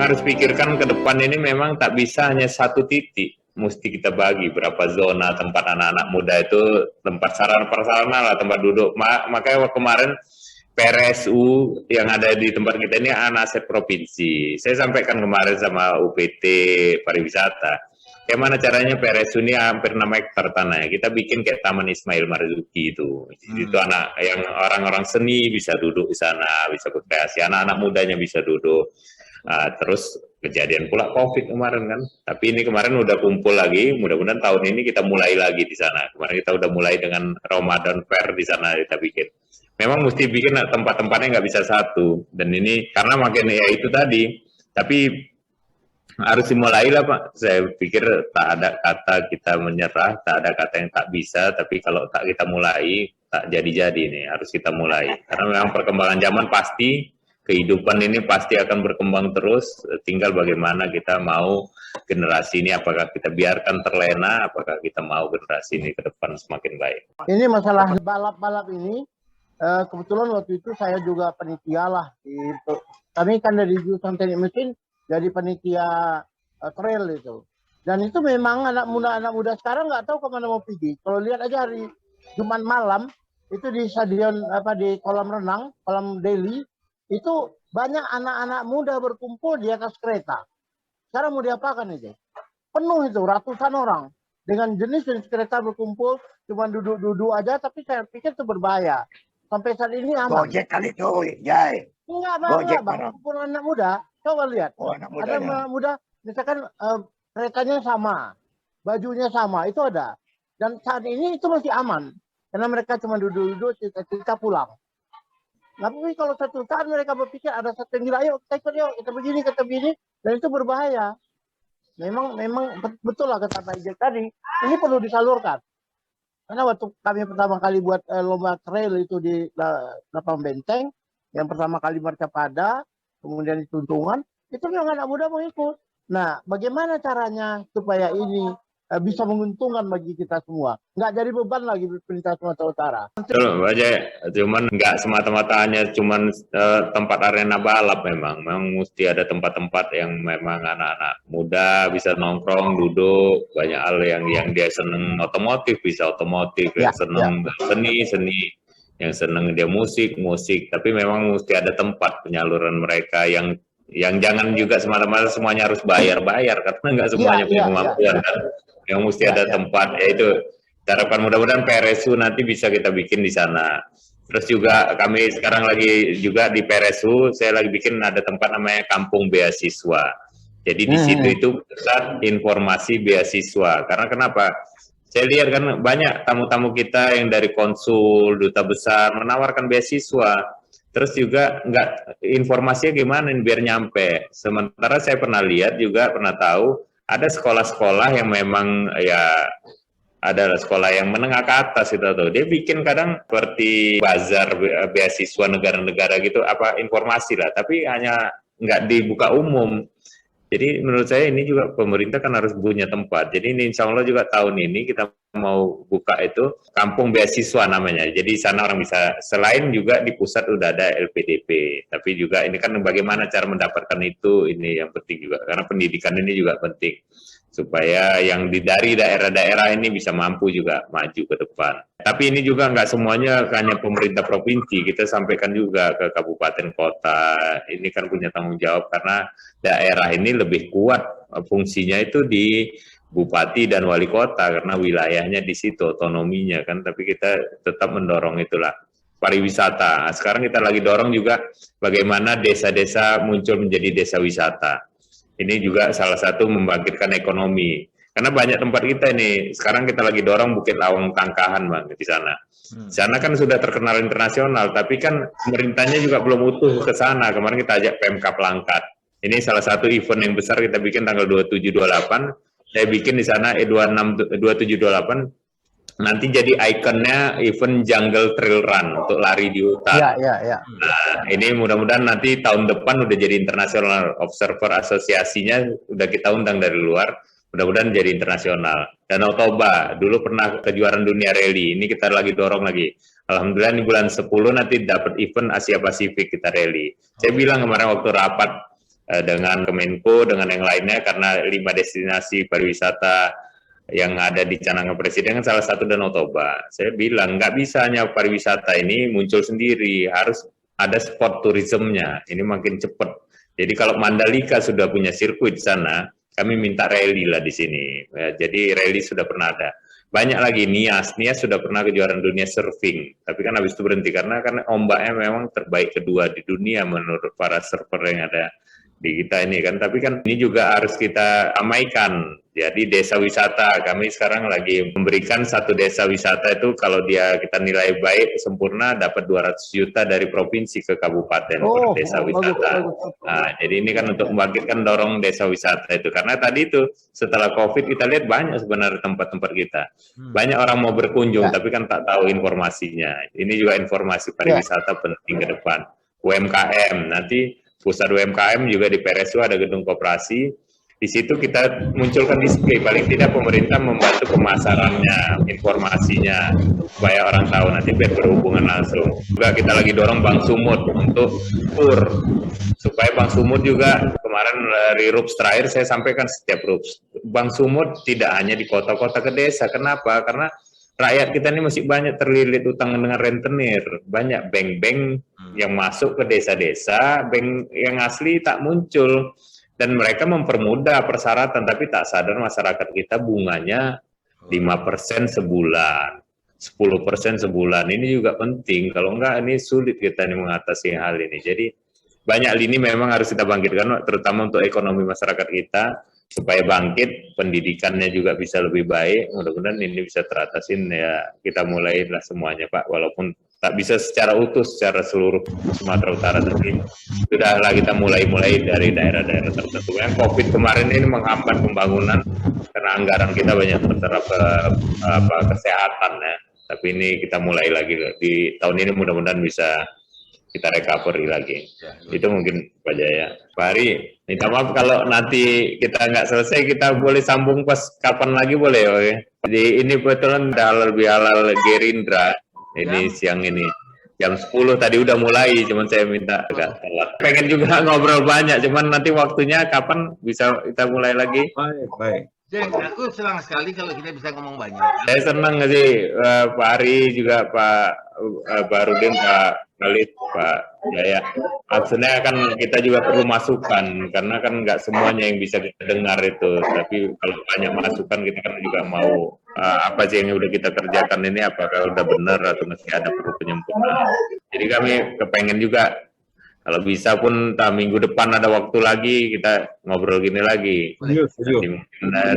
harus pikirkan ke depan ini memang tak bisa hanya satu titik, mesti kita bagi berapa zona tempat anak-anak muda itu, tempat sarana prasarana lah, tempat duduk. Makanya kemarin PRSU yang ada di tempat kita ini aset provinsi. Saya sampaikan kemarin sama UPT pariwisata. Bagaimana caranya PRSU ini hampir 6 hektar tanahnya. Kita bikin kayak Taman Ismail Marzuki itu. Itu anak yang orang-orang seni bisa duduk di sana, bisa berkreasi. Anak-anak mudanya bisa duduk. Terus kejadian pula COVID kemarin kan. Tapi ini kemarin udah kumpul lagi. Mudah-mudahan tahun ini kita mulai lagi di sana. Kemarin kita udah mulai dengan Ramadan Fair di sana kita bikin. Memang mesti bikin tempat-tempatnya nggak bisa satu. Dan ini karena makin ya itu tadi. Tapi harus dimulai lah Pak. Saya pikir tak ada kata kita menyerah, tak ada kata yang tak bisa, tapi kalau tak kita mulai, tak jadi-jadi nih, harus kita mulai. Karena memang perkembangan zaman pasti, kehidupan ini pasti akan berkembang terus, tinggal bagaimana kita mau generasi ini, apakah kita biarkan terlena, apakah kita mau generasi ini ke depan semakin baik. Ini masalah balap-balap ini, kebetulan waktu itu saya juga panitia lah. Kami kan dari jurusan teknik mesin, jadi panitia trail itu. Dan itu memang anak muda sekarang nggak tahu kemana mau pergi. Kalau lihat aja hari Jumat malam itu di stadion di kolam renang, kolam Delhi itu banyak anak-anak muda berkumpul di atas kereta. Sekarang mau diapakan itu? Penuh itu ratusan orang dengan jenis kereta berkumpul cuma duduk-duduk aja, tapi saya pikir itu berbahaya. Sampai saat ini aman. Gojek kali itu, Jai. Enggak bang. Kumpul anak muda. Coba lihat, ada anak muda, misalkan keretanya sama, bajunya sama, itu ada. Dan saat ini itu masih aman, karena mereka cuma duduk-duduk, cerita pulang. Tapi kalau satu saat mereka berpikir ada satu yang gila, ayo kita ikut yuk, kita begini, dan itu berbahaya. Memang betul lah kata Pak Ijek tadi, ini perlu disalurkan. Karena waktu kami pertama kali buat lomba trail itu di Lapang Benteng, yang pertama kali Marcapada, kemudian dituntungan, itu memang anak muda mau ikut. Nah, bagaimana caranya supaya ini bisa menguntungkan bagi kita semua? Nggak jadi beban lagi pemerintah Sumatera Utara. Betul, aja. Cuman nggak semata-mata hanya cuman tempat arena balap memang mesti ada tempat-tempat yang memang anak-anak muda bisa nongkrong, duduk, banyak hal yang dia seneng otomotif, bisa otomotif, yang seneng seni, yang seneng dia musik, tapi memang mesti ada tempat penyaluran mereka yang jangan juga semata-mata semuanya harus bayar karena nggak semuanya punya kemampuan kan, yang mesti ada tempat, yaitu harapan mudah-mudahan PRSU nanti bisa kita bikin di sana. Terus juga kami sekarang lagi juga di PRSU, saya lagi bikin ada tempat namanya Kampung Beasiswa. Jadi di situ itu pusat informasi beasiswa. Karena kenapa? Saya lihat kan banyak tamu-tamu kita yang dari konsul, duta besar menawarkan beasiswa. Terus juga informasinya gimana biar nyampe. Sementara saya pernah lihat juga, pernah tahu ada sekolah-sekolah yang memang ya ada sekolah yang menengah ke atas itu tuh. Dia bikin kadang seperti bazar beasiswa negara-negara gitu, informasi lah, tapi hanya nggak dibuka umum. Jadi menurut saya ini juga pemerintah kan harus punya tempat. Jadi ini insya Allah juga tahun ini kita mau buka itu Kampung Beasiswa namanya. Jadi sana orang bisa, selain juga di pusat udah ada LPDP, tapi juga ini kan bagaimana cara mendapatkan itu, ini yang penting juga. Karena pendidikan ini juga penting. Supaya yang dari daerah-daerah ini bisa mampu juga maju ke depan. Tapi ini juga nggak semuanya hanya pemerintah provinsi, kita sampaikan juga ke kabupaten kota, ini kan punya tanggung jawab karena daerah ini lebih kuat fungsinya itu di bupati dan wali kota karena wilayahnya di situ, otonominya kan, tapi kita tetap mendorong itulah pariwisata. Sekarang kita lagi dorong juga bagaimana desa-desa muncul menjadi desa wisata. Ini juga salah satu membangkitkan ekonomi. Karena banyak tempat kita ini, sekarang kita lagi dorong Bukit Lawang Tangkahan Bang, di sana. Di sana kan sudah terkenal internasional, tapi kan pemerintahnya juga belum utuh ke sana. Kemarin kita ajak Pemkab Langkat. Ini salah satu event yang besar kita bikin tanggal 27-28. Saya bikin di sana 27-28. Nanti jadi ikonnya event Jungle Trail Run untuk lari di hutan. Nah, ini mudah-mudahan nanti tahun depan udah jadi internasional, observer asosiasinya udah kita undang dari luar, mudah-mudahan jadi internasional. Danau Toba dulu pernah kejuaraan dunia rally, ini kita lagi dorong lagi. Alhamdulillah di bulan 10 nanti dapat event Asia Pasifik kita rally. Saya bilang kemarin waktu rapat dengan Kemenko, dengan yang lainnya, karena 5 destinasi pariwisata yang ada di canangan Presiden kan salah satu Danau Toba. Saya bilang nggak bisa hanya pariwisata ini muncul sendiri, harus ada spot turismenya. Ini makin cepat. Jadi kalau Mandalika sudah punya sirkuit di sana, kami minta rally lah di sini. Ya, jadi rally sudah pernah ada. Banyak lagi Nias sudah pernah kejuaraan dunia surfing, tapi kan habis itu berhenti karena ombaknya memang terbaik kedua di dunia menurut para surfer yang ada di kita ini kan. Tapi kan ini juga harus kita ramaikan. Jadi desa wisata, kami sekarang lagi memberikan satu desa wisata itu kalau kita nilai baik sempurna dapat 200 juta dari provinsi ke kabupaten per desa wisata. Nah, jadi ini kan untuk membangkitkan dorong desa wisata itu. Karena tadi itu setelah COVID kita lihat banyak sebenarnya tempat-tempat kita. Banyak orang mau berkunjung tapi kan tak tahu informasinya. Ini juga informasi pariwisata penting ke depan. UMKM, nanti pusat UMKM juga di PRSU ada gedung koperasi. Di situ kita munculkan display, paling tidak pemerintah membantu pemasarannya, informasinya, supaya orang tahu nanti biar berhubungan langsung. Juga kita lagi dorong Bank Sumut untuk tour, supaya Bank Sumut juga kemarin dari RUPS terakhir saya sampaikan setiap RUPS, Bank Sumut tidak hanya di kota-kota ke desa. Kenapa? Karena rakyat kita ini masih banyak terlilit utang dengan rentenir, banyak bank-bank yang masuk ke desa-desa, bank yang asli tak muncul. Dan mereka mempermudah persyaratan, tapi tak sadar masyarakat kita bunganya 5% sebulan, 10% sebulan. Ini juga penting, kalau enggak ini sulit kita ini mengatasi hal ini. Jadi banyak lini memang harus kita bangkitkan, terutama untuk ekonomi masyarakat kita, supaya bangkit, pendidikannya juga bisa lebih baik. Mudah-mudahan ini bisa teratasin ya, kita mulailah semuanya Pak, walaupun tak bisa secara utuh secara seluruh Sumatera Utara, tapi sudahlah kita mulai dari daerah-daerah tertentu. Yang COVID kemarin ini menghambat pembangunan karena anggaran kita banyak terserap ke kesehatan ya. Tapi ini kita mulai lagi di tahun ini, mudah-mudahan bisa kita recovery lagi. Itu mungkin Pak Jaya. Pak Hari, minta maaf kalau nanti kita nggak selesai, kita boleh sambung pas kapan lagi boleh ya? Oke? Jadi ini kebetulan ada lebih halal Gerindra. Ini siang ini jam 10 tadi udah mulai, cuman saya minta agak telat. Pengen juga ngobrol banyak, cuman nanti waktunya kapan bisa kita mulai lagi? Baik. Jeng, aku senang sekali kalau kita bisa ngomong banyak. Saya senang sih Pak Ari juga Pak Barudin, Pak Khalid, Pak Jaya. Maksudnya kan kita juga perlu masukan, karena kan nggak semuanya yang bisa kita dengar itu. Tapi kalau banyak masukan kita kan juga mau apa sih yang udah kita kerjakan ini, apakah udah benar atau masih ada perlu penyempurnaan. Jadi kami kepengen juga kalau bisa pun minggu depan ada waktu lagi kita ngobrol gini lagi.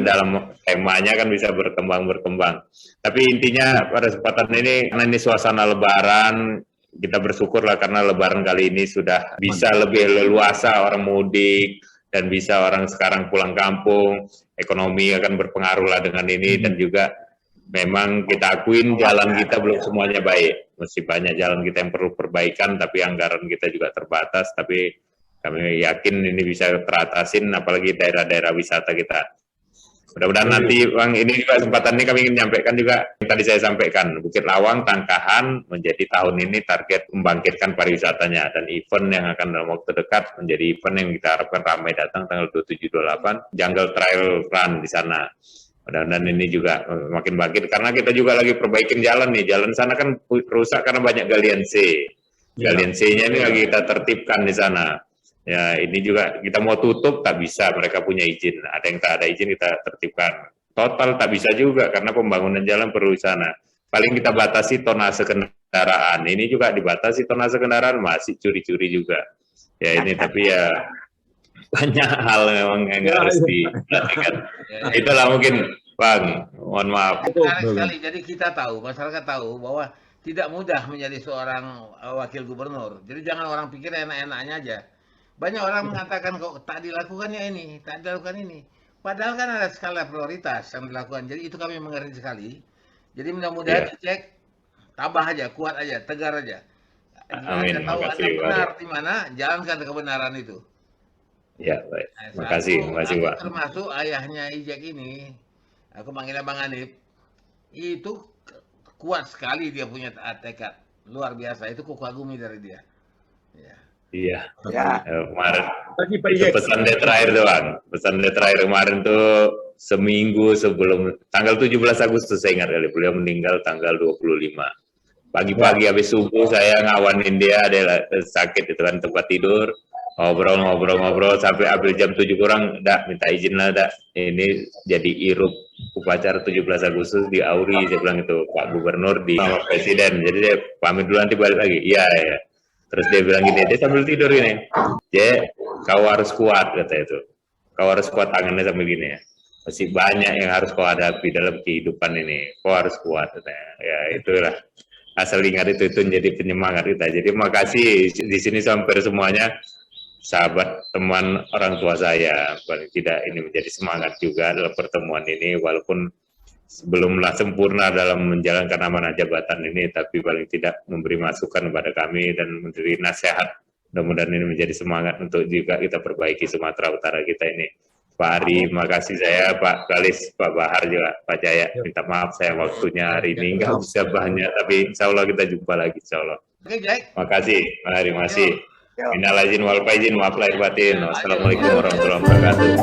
Dalam temanya kan bisa berkembang. Tapi intinya pada kesempatan ini, karena ini suasana Lebaran, kita bersyukur lah karena Lebaran kali ini sudah bisa lebih leluasa orang mudik dan bisa orang sekarang pulang kampung. Ekonomi akan berpengaruh lah dengan ini, dan juga memang kita akuin jalan kita belum semuanya baik. Masih banyak jalan kita yang perlu perbaikan, tapi anggaran kita juga terbatas. Tapi kami yakin ini bisa teratasin, apalagi daerah-daerah wisata kita. Mudah-mudahan nanti Bang, ini juga kesempatan ini kami ingin menyampaikan juga yang tadi saya sampaikan, Bukit Lawang, Tangkahan menjadi tahun ini target membangkitkan pariwisatanya, dan event yang akan dalam waktu dekat menjadi event yang kita harapkan ramai datang tanggal 27-28, Jungle Trail Run di sana. Mudah-mudahan ini juga makin bangkit, karena kita juga lagi perbaikin jalan nih. Jalan sana kan rusak karena banyak galian C. Galian C-nya ini lagi kita tertibkan di sana. Ya, ini juga kita mau tutup tak bisa, mereka punya izin. Ada yang tak ada izin kita tertibkan. Total tak bisa juga karena pembangunan jalan perlu di sana. Paling kita batasi tonase kendaraan. Ini juga dibatasi tonase kendaraan, masih curi-curi juga. Ya ini tapi ya banyak hal memang yang harus diperhatikan. Itulah mungkin Bang, mohon maaf. Sekali, jadi kita tahu, masyarakat tahu bahwa tidak mudah menjadi seorang wakil gubernur. Jadi jangan orang pikir enak-enaknya aja. Banyak orang mengatakan kok tak dilakukannya ini, tak dilakukan ini. Padahal kan ada skala prioritas yang dilakukan. Jadi itu kami mengerti sekali. Jadi mudah-mudahan dicek, tabah aja, kuat aja, tegar aja. Amin. Tahu Anda benar di mana, jalankan kebenaran itu. Ya, baik. Terima kasih Pak. Termasuk ayahnya Ijek ini, aku manggilnya Bang Hanif, itu kuat sekali dia punya tekad. Luar biasa, itu kukagumi dari dia. Ya. Iya. Ya, Kemarin bagi Pak itu Ijek. pesan dia terakhir tuh Bang. Pesan dia terakhir kemarin tuh seminggu sebelum tanggal 17 Agustus saya ingat kali beliau meninggal tanggal 25. Pagi-pagi habis subuh saya ngawanin dia sakit itu kan tempat tidur. Ngobrol sampai ambil jam 7 kurang, dak minta izin lah dak. Ini jadi irup upacara 17 Agustus di Auri, saya bilang itu Pak Gubernur di sama Presiden. Jadi dia pamit dulu nanti balik lagi. Iya ya. Terus dia bilang gini, dia sambil tidur ini. Kau harus kuat kata itu. Kau harus kuat tangannya sambil gini ya. Masih banyak yang harus kau hadapi dalam kehidupan ini. Kau harus kuat katanya. Ya itulah. Asal ingat itu menjadi penyemangat kita. Jadi makasih di sini sampai semuanya sahabat, teman, orang tua saya. Paling tidak ini menjadi semangat juga dalam pertemuan ini, walaupun belumlah sempurna dalam menjalankan amanah jabatan ini, tapi paling tidak memberi masukan kepada kami dan memberi nasihat. Mudah-mudahan ini menjadi semangat untuk juga kita perbaiki Sumatera Utara kita ini. Pak Ari, makasih saya, Pak Galis, Pak Bahar juga, Pak Jaya. Minta maaf saya waktunya hari ini nggak bisa banyak, tapi insya Allah kita jumpa lagi, insya Allah. Oke, Jai. Makasih, Pak Ari, masih. Yo. Minal aizin wal faizin, maaf lahir batin. Wassalamualaikum warahmatullahi wabarakatuh.